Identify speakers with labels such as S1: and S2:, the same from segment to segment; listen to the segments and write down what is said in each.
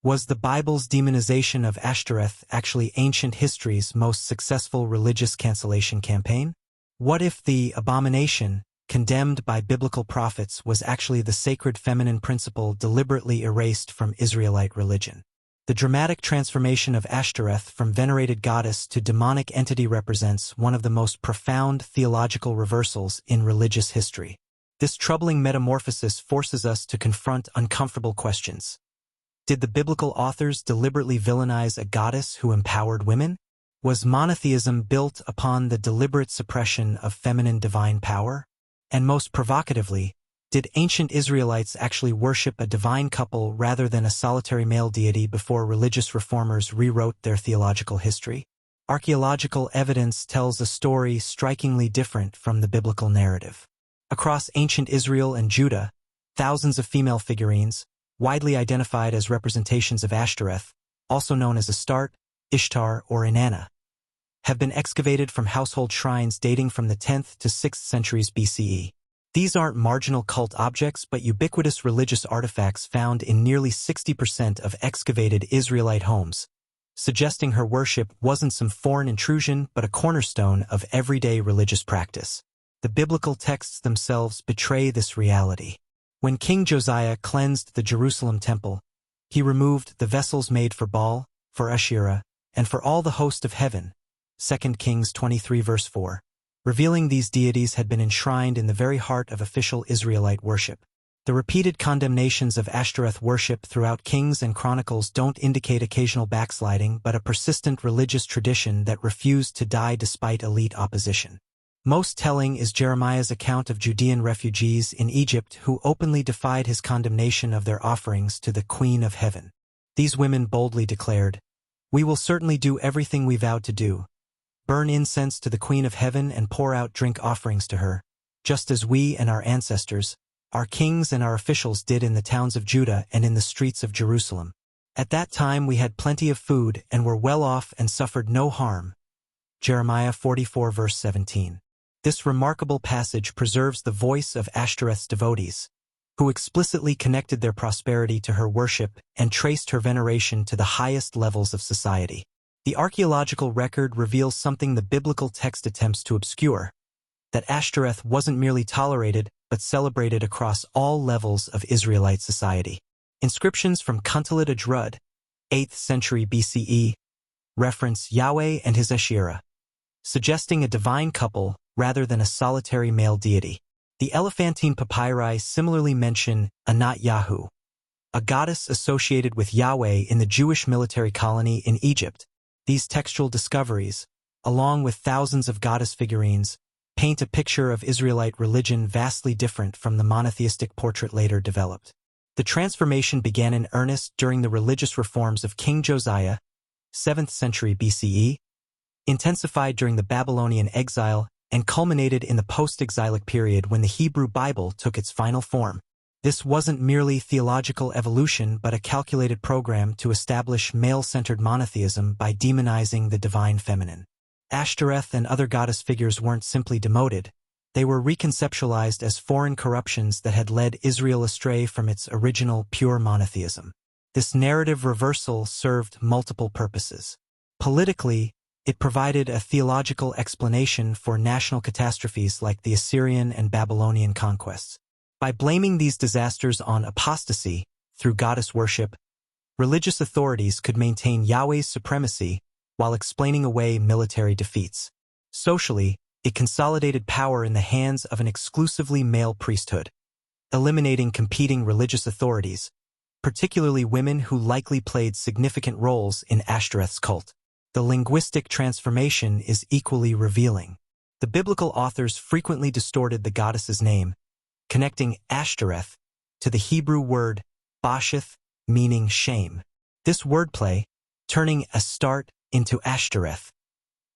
S1: Was the Bible's demonization of Ashtoreth actually ancient history's most successful religious cancellation campaign? What if the abomination, condemned by biblical prophets, was actually the sacred feminine principle deliberately erased from Israelite religion? The dramatic transformation of Ashtoreth from venerated goddess to demonic entity represents one of the most profound theological reversals in religious history. This troubling metamorphosis forces us to confront uncomfortable questions. Did the biblical authors deliberately villainize a goddess who empowered women? Was monotheism built upon the deliberate suppression of feminine divine power? And most provocatively, did ancient Israelites actually worship a divine couple rather than a solitary male deity before religious reformers rewrote their theological history? Archaeological evidence tells a story strikingly different from the biblical narrative. Across ancient Israel and Judah, thousands of female figurines, widely identified as representations of Ashtoreth, also known as Astarte, Ishtar, or Inanna, have been excavated from household shrines dating from the 10th to 6th centuries BCE. These aren't marginal cult objects but ubiquitous religious artifacts found in nearly 60% of excavated Israelite homes, suggesting her worship wasn't some foreign intrusion but a cornerstone of everyday religious practice. The biblical texts themselves betray this reality. When King Josiah cleansed the Jerusalem temple, he removed the vessels made for Baal, for Asherah, and for all the host of heaven, 2 Kings 23 verse 4. Revealing these deities had been enshrined in the very heart of official Israelite worship. The repeated condemnations of Ashtoreth worship throughout Kings and Chronicles don't indicate occasional backsliding but a persistent religious tradition that refused to die despite elite opposition. Most telling is Jeremiah's account of Judean refugees in Egypt who openly defied his condemnation of their offerings to the Queen of Heaven. These women boldly declared, "We will certainly do everything we vowed to do. Burn incense to the Queen of Heaven and pour out drink offerings to her, just as we and our ancestors, our kings and our officials did in the towns of Judah and in the streets of Jerusalem. At that time we had plenty of food and were well off and suffered no harm." Jeremiah 44 verse 17. This remarkable passage preserves the voice of Ashtoreth's devotees, who explicitly connected their prosperity to her worship and traced her veneration to the highest levels of society. The archaeological record reveals something the biblical text attempts to obscure, that Ashtoreth wasn't merely tolerated but celebrated across all levels of Israelite society. Inscriptions from Kuntalit Ajrud, 8th century BCE, reference Yahweh and his Asherah, suggesting a divine couple rather than a solitary male deity. The Elephantine papyri similarly mention Anat Yahu, a goddess associated with Yahweh in the Jewish military colony in Egypt. These textual discoveries, along with thousands of goddess figurines, paint a picture of Israelite religion vastly different from the monotheistic portrait later developed. The transformation began in earnest during the religious reforms of King Josiah, 7th century BCE, intensified during the Babylonian exile, and culminated in the post-exilic period when the Hebrew Bible took its final form. This wasn't merely theological evolution but a calculated program to establish male-centered monotheism by demonizing the divine feminine. Ashtoreth and other goddess figures weren't simply demoted, they were reconceptualized as foreign corruptions that had led Israel astray from its original pure monotheism. This narrative reversal served multiple purposes. Politically, it provided a theological explanation for national catastrophes like the Assyrian and Babylonian conquests. By blaming these disasters on apostasy through goddess worship, religious authorities could maintain Yahweh's supremacy while explaining away military defeats. Socially, it consolidated power in the hands of an exclusively male priesthood, eliminating competing religious authorities, particularly women who likely played significant roles in Ashtoreth's cult. The linguistic transformation is equally revealing. The biblical authors frequently distorted the goddess's name, connecting Ashtoreth to the Hebrew word bashith, meaning shame. This wordplay, turning Astarte into Ashtoreth,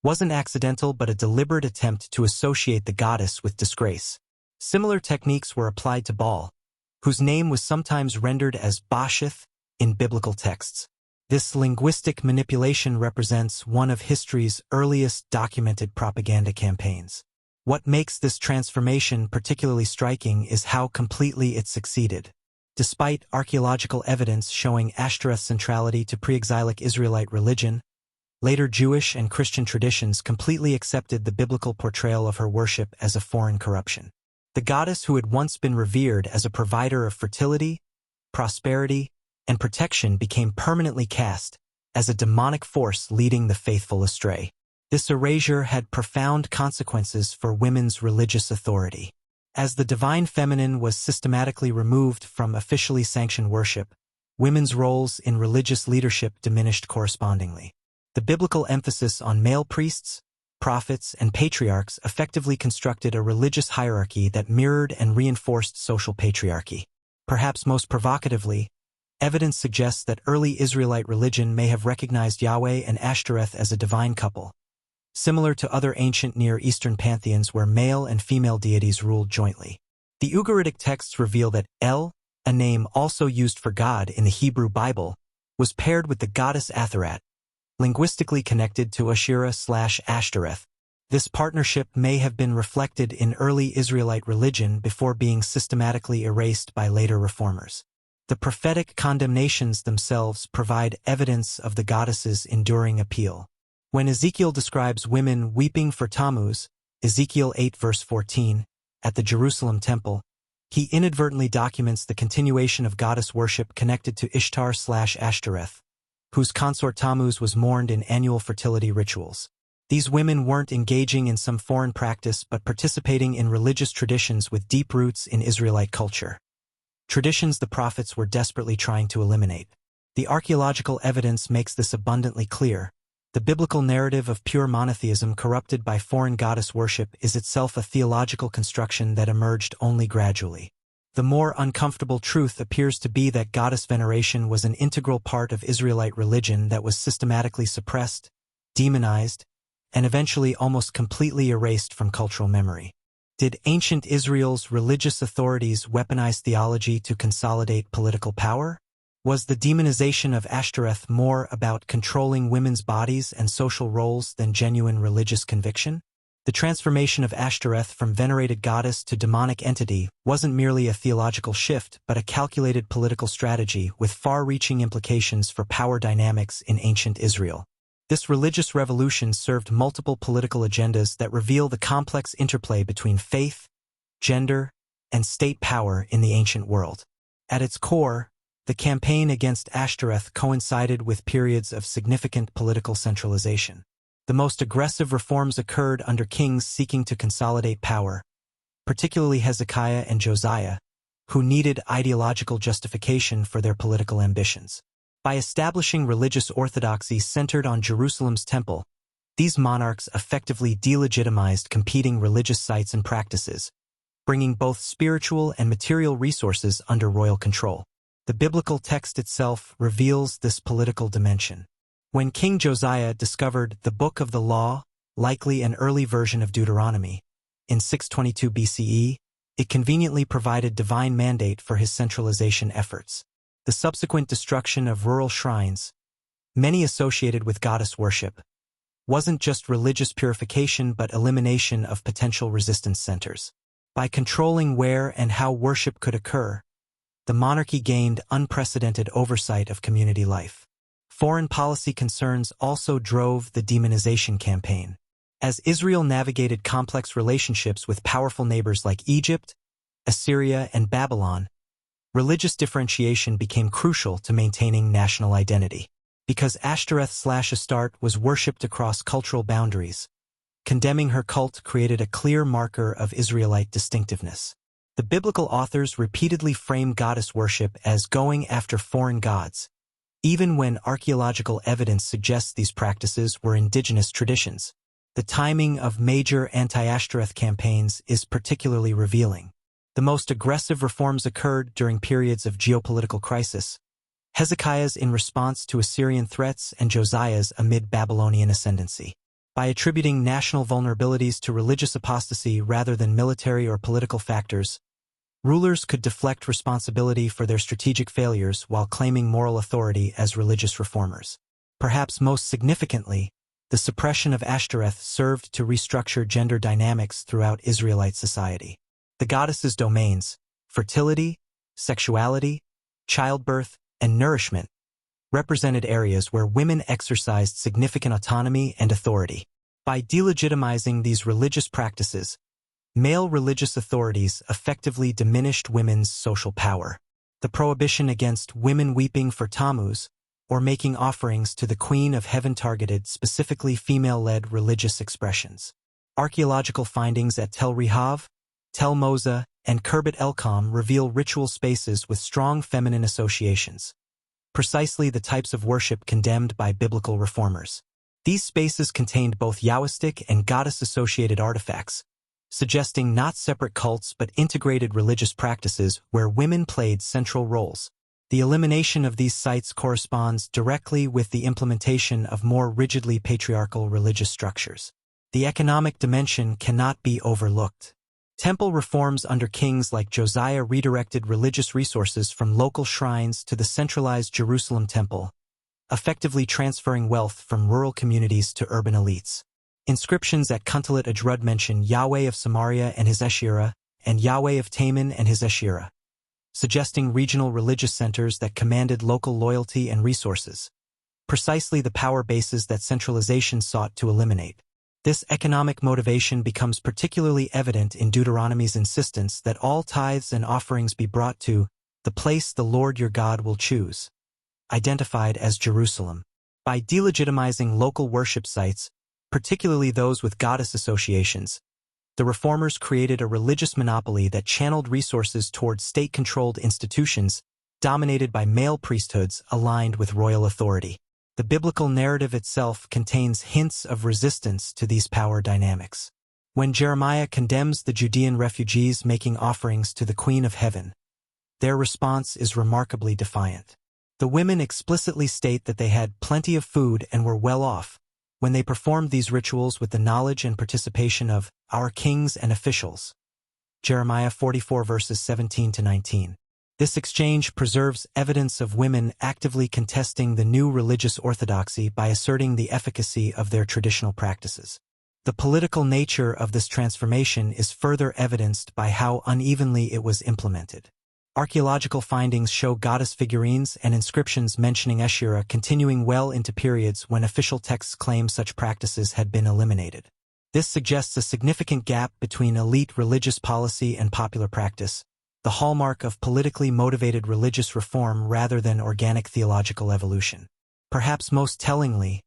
S1: wasn't accidental but a deliberate attempt to associate the goddess with disgrace. Similar techniques were applied to Baal, whose name was sometimes rendered as Bashith in biblical texts. This linguistic manipulation represents one of history's earliest documented propaganda campaigns. What makes this transformation particularly striking is how completely it succeeded. Despite archaeological evidence showing Ashtoreth's centrality to pre-exilic Israelite religion, later Jewish and Christian traditions completely accepted the biblical portrayal of her worship as a foreign corruption. The goddess who had once been revered as a provider of fertility, prosperity, and protection became permanently cast as a demonic force leading the faithful astray. This erasure had profound consequences for women's religious authority. As the divine feminine was systematically removed from officially sanctioned worship, women's roles in religious leadership diminished correspondingly. The biblical emphasis on male priests, prophets, and patriarchs effectively constructed a religious hierarchy that mirrored and reinforced social patriarchy. Perhaps most provocatively, evidence suggests that early Israelite religion may have recognized Yahweh and Ashtoreth as a divine couple, similar to other ancient Near Eastern pantheons where male and female deities ruled jointly. The Ugaritic texts reveal that El, a name also used for God in the Hebrew Bible, was paired with the goddess Atharat, linguistically connected to Asherah/Ashtoreth. This partnership may have been reflected in early Israelite religion before being systematically erased by later reformers. The prophetic condemnations themselves provide evidence of the goddess's enduring appeal. When Ezekiel describes women weeping for Tammuz, Ezekiel 8 verse 14, at the Jerusalem temple, he inadvertently documents the continuation of goddess worship connected to Ishtar/Ashtoreth, whose consort Tammuz was mourned in annual fertility rituals. These women weren't engaging in some foreign practice but participating in religious traditions with deep roots in Israelite culture. Traditions the prophets were desperately trying to eliminate. The archaeological evidence makes this abundantly clear. The biblical narrative of pure monotheism corrupted by foreign goddess worship is itself a theological construction that emerged only gradually. The more uncomfortable truth appears to be that goddess veneration was an integral part of Israelite religion that was systematically suppressed, demonized, and eventually almost completely erased from cultural memory. Did ancient Israel's religious authorities weaponize theology to consolidate political power? Was the demonization of Ashtoreth more about controlling women's bodies and social roles than genuine religious conviction? The transformation of Ashtoreth from venerated goddess to demonic entity wasn't merely a theological shift but a calculated political strategy with far-reaching implications for power dynamics in ancient Israel. This religious revolution served multiple political agendas that reveal the complex interplay between faith, gender, and state power in the ancient world. At its core, the campaign against Ashtoreth coincided with periods of significant political centralization. The most aggressive reforms occurred under kings seeking to consolidate power, particularly Hezekiah and Josiah, who needed ideological justification for their political ambitions. By establishing religious orthodoxy centered on Jerusalem's temple, these monarchs effectively delegitimized competing religious sites and practices, bringing both spiritual and material resources under royal control. The biblical text itself reveals this political dimension. When King Josiah discovered the Book of the Law, likely an early version of Deuteronomy, in 622 BCE, it conveniently provided divine mandate for his centralization efforts. The subsequent destruction of rural shrines, many associated with goddess worship, wasn't just religious purification but elimination of potential resistance centers. By controlling where and how worship could occur, the monarchy gained unprecedented oversight of community life. Foreign policy concerns also drove the demonization campaign. As Israel navigated complex relationships with powerful neighbors like Egypt, Assyria, and Babylon, religious differentiation became crucial to maintaining national identity. Because Ashtoreth/Astarte was worshipped across cultural boundaries, condemning her cult created a clear marker of Israelite distinctiveness. The biblical authors repeatedly frame goddess worship as going after foreign gods, even when archaeological evidence suggests these practices were indigenous traditions. The timing of major anti-Ashtoreth campaigns is particularly revealing. The most aggressive reforms occurred during periods of geopolitical crisis, Hezekiah's in response to Assyrian threats and Josiah's amid Babylonian ascendancy. By attributing national vulnerabilities to religious apostasy rather than military or political factors, rulers could deflect responsibility for their strategic failures while claiming moral authority as religious reformers. Perhaps most significantly, the suppression of Ashtoreth served to restructure gender dynamics throughout Israelite society. The goddess's domains, fertility, sexuality, childbirth, and nourishment, represented areas where women exercised significant autonomy and authority. By delegitimizing these religious practices, male religious authorities effectively diminished women's social power. The prohibition against women weeping for Tammuz or making offerings to the Queen of Heaven targeted specifically female-led religious expressions. Archaeological findings at Tel Rehav, Tel Moza, and Khirbet el-Kham reveal ritual spaces with strong feminine associations, precisely the types of worship condemned by biblical reformers. These spaces contained both Yahwistic and goddess-associated artifacts, suggesting not separate cults but integrated religious practices where women played central roles. The elimination of these sites corresponds directly with the implementation of more rigidly patriarchal religious structures. The economic dimension cannot be overlooked. Temple reforms under kings like Josiah redirected religious resources from local shrines to the centralized Jerusalem temple, effectively transferring wealth from rural communities to urban elites. Inscriptions at Kuntalit Ajrud mention Yahweh of Samaria and his Asherah, and Yahweh of Taman and his Asherah, suggesting regional religious centers that commanded local loyalty and resources, precisely the power bases that centralization sought to eliminate. This economic motivation becomes particularly evident in Deuteronomy's insistence that all tithes and offerings be brought to the place the Lord your God will choose, identified as Jerusalem. By delegitimizing local worship sites, particularly those with goddess associations, the reformers created a religious monopoly that channeled resources toward state-controlled institutions dominated by male priesthoods aligned with royal authority. The biblical narrative itself contains hints of resistance to these power dynamics. When Jeremiah condemns the Judean refugees making offerings to the Queen of Heaven, their response is remarkably defiant. The women explicitly state that they had plenty of food and were well off when they performed these rituals with the knowledge and participation of our kings and officials. Jeremiah 44 verses 17 to 19. This exchange preserves evidence of women actively contesting the new religious orthodoxy by asserting the efficacy of their traditional practices. The political nature of this transformation is further evidenced by how unevenly it was implemented. Archaeological findings show goddess figurines and inscriptions mentioning Asherah continuing well into periods when official texts claim such practices had been eliminated. This suggests a significant gap between elite religious policy and popular practice, the hallmark of politically motivated religious reform rather than organic theological evolution. Perhaps most tellingly,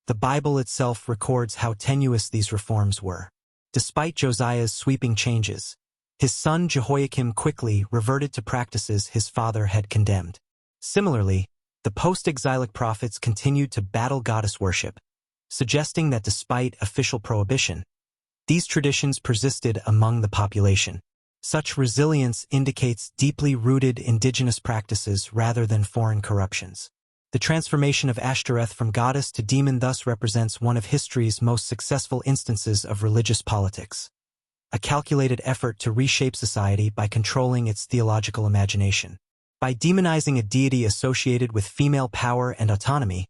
S1: the Bible itself records how tenuous these reforms were. Despite Josiah's sweeping changes, his son Jehoiakim quickly reverted to practices his father had condemned. Similarly, the post-exilic prophets continued to battle goddess worship, suggesting that despite official prohibition, these traditions persisted among the population. Such resilience indicates deeply rooted indigenous practices rather than foreign corruptions. The transformation of Ashtoreth from goddess to demon thus represents one of history's most successful instances of religious politics, a calculated effort to reshape society by controlling its theological imagination. By demonizing a deity associated with female power and autonomy,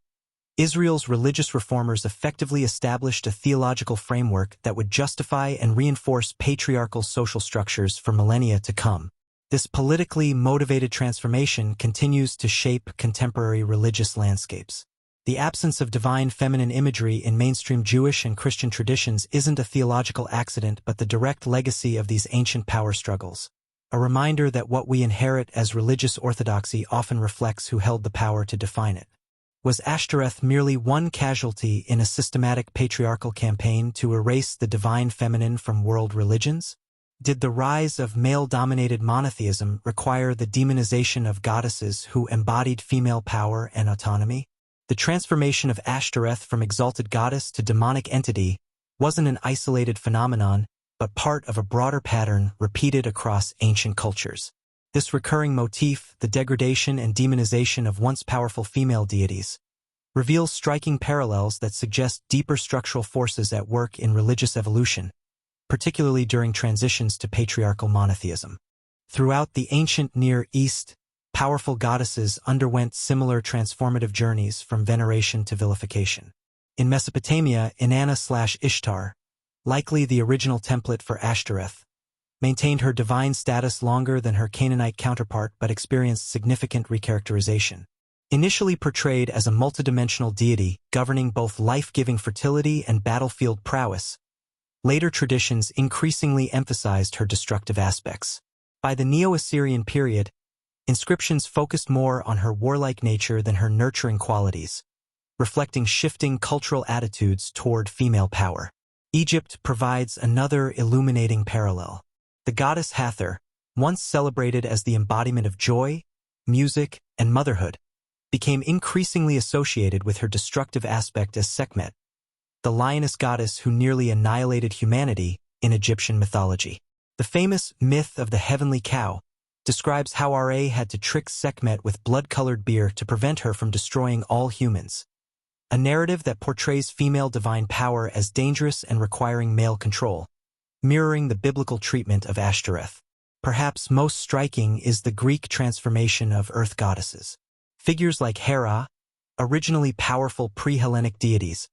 S1: Israel's religious reformers effectively established a theological framework that would justify and reinforce patriarchal social structures for millennia to come. This politically motivated transformation continues to shape contemporary religious landscapes. The absence of divine feminine imagery in mainstream Jewish and Christian traditions isn't a theological accident but the direct legacy of these ancient power struggles, a reminder that what we inherit as religious orthodoxy often reflects who held the power to define it. Was Ashtoreth merely one casualty in a systematic patriarchal campaign to erase the divine feminine from world religions? Did the rise of male-dominated monotheism require the demonization of goddesses who embodied female power and autonomy? The transformation of Ashtoreth from exalted goddess to demonic entity wasn't an isolated phenomenon, but part of a broader pattern repeated across ancient cultures. This recurring motif, the degradation and demonization of once powerful female deities, reveals striking parallels that suggest deeper structural forces at work in religious evolution, particularly during transitions to patriarchal monotheism. Throughout the ancient Near East, powerful goddesses underwent similar transformative journeys from veneration to vilification. In Mesopotamia, Inanna/Ishtar, likely the original template for Ashtoreth, maintained her divine status longer than her Canaanite counterpart but experienced significant recharacterization. Initially portrayed as a multidimensional deity governing both life-giving fertility and battlefield prowess, later traditions increasingly emphasized her destructive aspects. By the Neo-Assyrian period, inscriptions focused more on her warlike nature than her nurturing qualities, reflecting shifting cultural attitudes toward female power. Egypt provides another illuminating parallel. The goddess Hathor, once celebrated as the embodiment of joy, music, and motherhood, became increasingly associated with her destructive aspect as Sekhmet, the lioness goddess who nearly annihilated humanity in Egyptian mythology. The famous myth of the heavenly cow describes how Ra had to trick Sekhmet with blood-colored beer to prevent her from destroying all humans, a narrative that portrays female divine power as dangerous and requiring male control, mirroring the biblical treatment of Ashtoreth. Perhaps most striking is the Greek transformation of earth goddesses. Figures like Hera, originally powerful pre-Hellenic deities,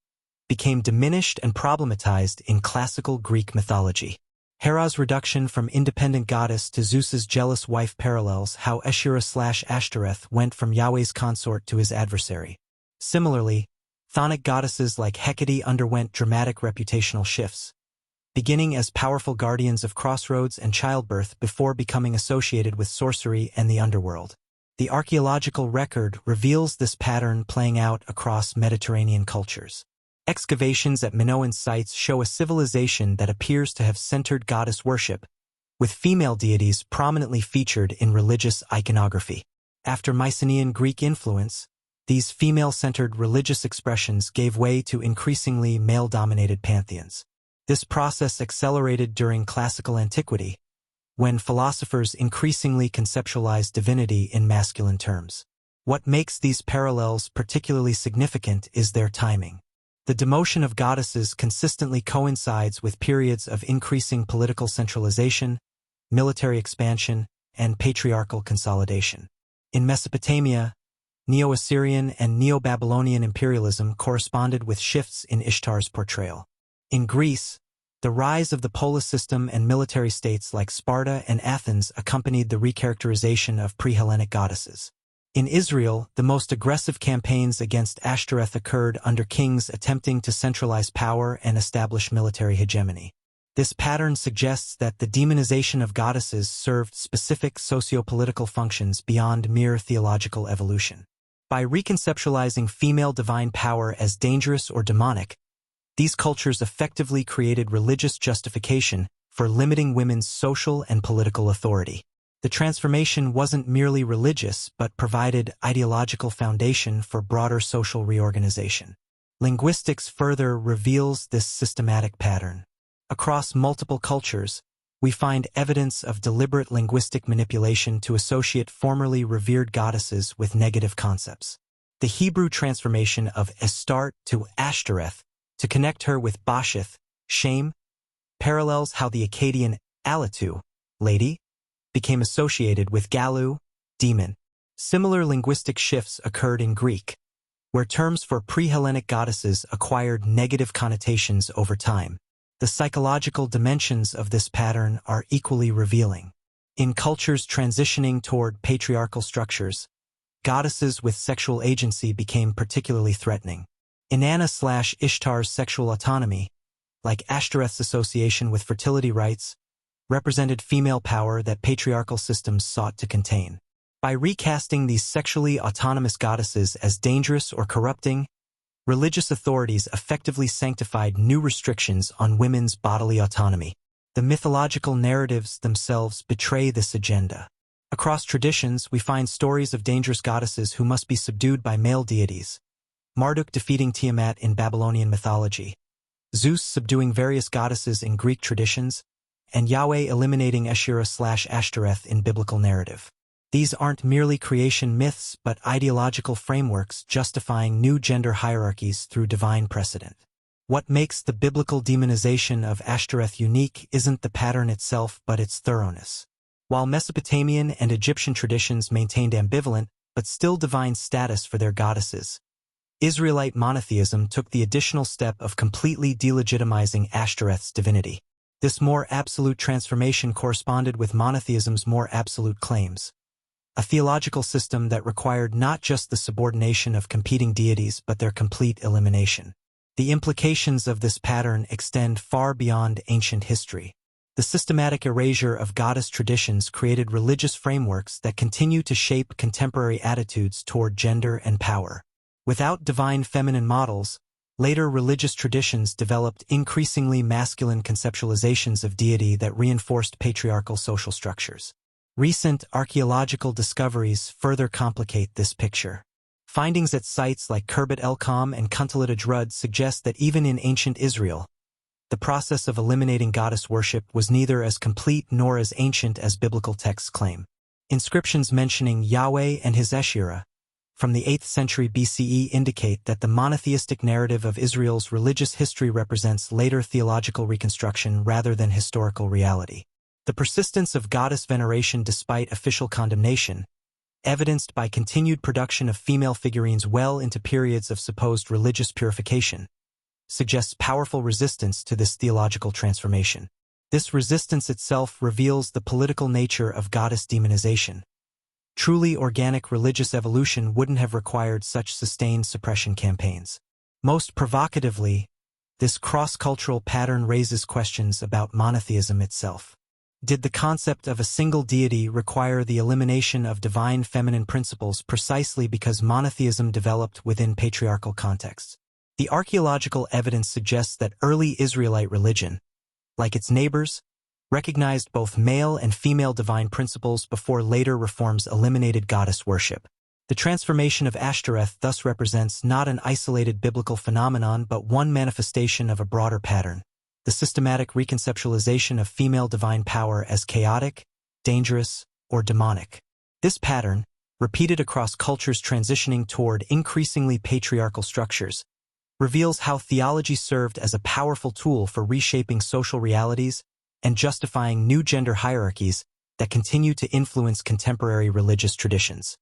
S1: became diminished and problematized in classical Greek mythology. Hera's reduction from independent goddess to Zeus's jealous wife parallels how Ashtoreth went from Yahweh's consort to his adversary. Similarly, chthonic goddesses like Hecate underwent dramatic reputational shifts, beginning as powerful guardians of crossroads and childbirth before becoming associated with sorcery and the underworld. The archaeological record reveals this pattern playing out across Mediterranean cultures. Excavations at Minoan sites show a civilization that appears to have centered goddess worship, with female deities prominently featured in religious iconography. After Mycenaean Greek influence, these female-centered religious expressions gave way to increasingly male-dominated pantheons. This process accelerated during classical antiquity, when philosophers increasingly conceptualized divinity in masculine terms. What makes these parallels particularly significant is their timing. The demotion of goddesses consistently coincides with periods of increasing political centralization, military expansion, and patriarchal consolidation. In Mesopotamia, Neo-Assyrian and Neo-Babylonian imperialism corresponded with shifts in Ishtar's portrayal. In Greece, the rise of the polis system and military states like Sparta and Athens accompanied the recharacterization of pre-Hellenic goddesses. In Israel, the most aggressive campaigns against Ashtoreth occurred under kings attempting to centralize power and establish military hegemony. This pattern suggests that the demonization of goddesses served specific socio-political functions beyond mere theological evolution. By reconceptualizing female divine power as dangerous or demonic, these cultures effectively created religious justification for limiting women's social and political authority. The transformation wasn't merely religious but provided ideological foundation for broader social reorganization. Linguistics further reveals this systematic pattern. Across multiple cultures, we find evidence of deliberate linguistic manipulation to associate formerly revered goddesses with negative concepts. The Hebrew transformation of Astarte to Ashtoreth to connect her with Bashith, shame, parallels how the Akkadian Alatu, lady, became associated with Galu, demon. Similar linguistic shifts occurred in Greek, where terms for pre-Hellenic goddesses acquired negative connotations over time. The psychological dimensions of this pattern are equally revealing. In cultures transitioning toward patriarchal structures, goddesses with sexual agency became particularly threatening. Inanna/Ishtar's sexual autonomy, like Ashtoreth's association with fertility rites, represented female power that patriarchal systems sought to contain. By recasting these sexually autonomous goddesses as dangerous or corrupting, religious authorities effectively sanctified new restrictions on women's bodily autonomy. The mythological narratives themselves betray this agenda. Across traditions, we find stories of dangerous goddesses who must be subdued by male deities. Marduk defeating Tiamat in Babylonian mythology, Zeus subduing various goddesses in Greek traditions, and Yahweh eliminating Asherah/Ashtoreth in biblical narrative. These aren't merely creation myths but ideological frameworks justifying new gender hierarchies through divine precedent. What makes the biblical demonization of Ashtoreth unique isn't the pattern itself but its thoroughness. While Mesopotamian and Egyptian traditions maintained ambivalent but still divine status for their goddesses, Israelite monotheism took the additional step of completely delegitimizing Ashtoreth's divinity. This more absolute transformation corresponded with monotheism's more absolute claims. A theological system that required not just the subordination of competing deities but their complete elimination. The implications of this pattern extend far beyond ancient history. The systematic erasure of goddess traditions created religious frameworks that continue to shape contemporary attitudes toward gender and power. Without divine feminine models, later religious traditions developed increasingly masculine conceptualizations of deity that reinforced patriarchal social structures. Recent archaeological discoveries further complicate this picture. Findings at sites like Khirbet el-Kham and Kuntalat Ajrud suggest that even in ancient Israel, the process of eliminating goddess worship was neither as complete nor as ancient as biblical texts claim. Inscriptions mentioning Yahweh and his Asherah from the 8th century BCE indicate that the monotheistic narrative of Israel's religious history represents later theological reconstruction rather than historical reality. The persistence of goddess veneration despite official condemnation, evidenced by continued production of female figurines well into periods of supposed religious purification, suggests powerful resistance to this theological transformation. This resistance itself reveals the political nature of goddess demonization. Truly organic religious evolution wouldn't have required such sustained suppression campaigns. Most provocatively, this cross-cultural pattern raises questions about monotheism itself. Did the concept of a single deity require the elimination of divine feminine principles precisely because monotheism developed within patriarchal contexts? The archaeological evidence suggests that early Israelite religion, like its neighbors, recognized both male and female divine principles before later reforms eliminated goddess worship. The transformation of Ashtoreth thus represents not an isolated biblical phenomenon but one manifestation of a broader pattern. The systematic reconceptualization of female divine power as chaotic, dangerous, or demonic. This pattern, repeated across cultures transitioning toward increasingly patriarchal structures, reveals how theology served as a powerful tool for reshaping social realities and justifying new gender hierarchies that continue to influence contemporary religious traditions.